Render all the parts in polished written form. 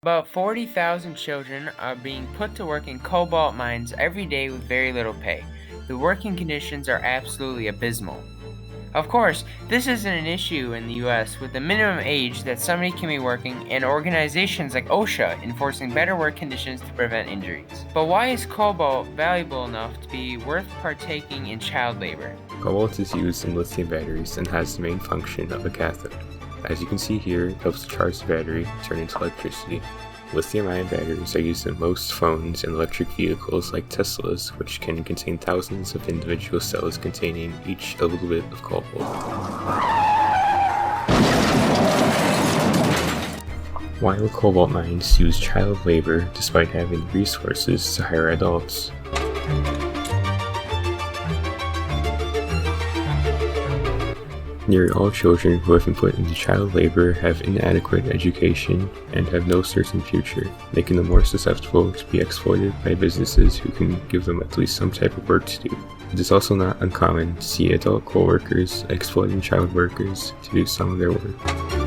About 40,000 children are being put to work in cobalt mines every day with very little pay. The working conditions are absolutely abysmal. Of course, this isn't an issue in the US with the minimum age that somebody can be working and organizations like OSHA enforcing better work conditions to prevent injuries. But why is cobalt valuable enough to be worth partaking in child labor? Cobalt is used in lithium batteries and has the main function of a cathode. As you can see here, it helps to charge the battery, turn into electricity. Lithium-ion batteries are used in most phones and electric vehicles like Teslas, which can contain thousands of individual cells containing each a little bit of cobalt. Why will cobalt mines use child labor despite having resources to hire adults? Nearly all children who have been put into child labor have inadequate education and have no certain future, making them more susceptible to be exploited by businesses who can give them at least some type of work to do. It is also not uncommon to see adult co-workers exploiting child workers to do some of their work.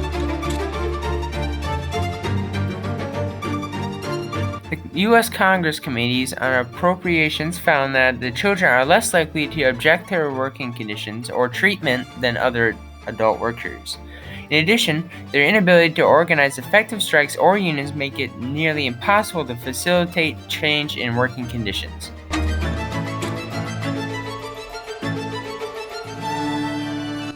The U.S. Congress committees on appropriations found that the children are less likely to object to their working conditions or treatment than other adult workers. In addition, their inability to organize effective strikes or unions make it nearly impossible to facilitate change in working conditions.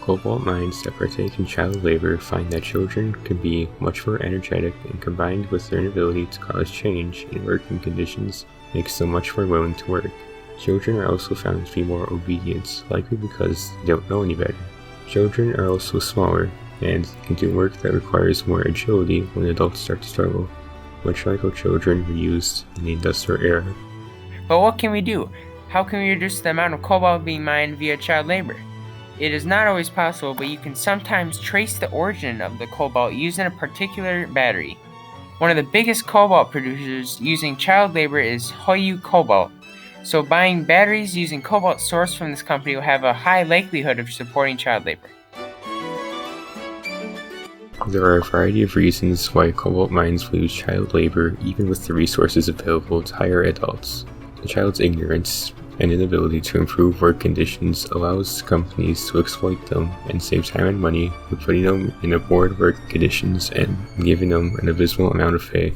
Cobalt mines that partake in child labor find that children can be much more energetic, and combined with their inability to cause change in working conditions makes them much more willing to work. Children are also found to be more obedient, likely because they don't know any better. Children are also smaller and can do work that requires more agility when adults start to struggle, much like how children were used in the industrial era. But what can we do? How can we reduce the amount of cobalt being mined via child labor? It is not always possible, but you can sometimes trace the origin of the cobalt used in a particular battery. One of the biggest cobalt producers using child labor is Hoyu Cobalt, so buying batteries using cobalt sourced from this company will have a high likelihood of supporting child labor. There are a variety of reasons why cobalt mines will use child labor even with the resources available to hire adults. The child's ignorance and inability to improve work conditions allows companies to exploit them and save time and money by putting them in abhorrent work conditions and giving them an abysmal amount of pay.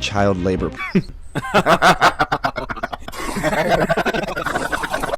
Child labor.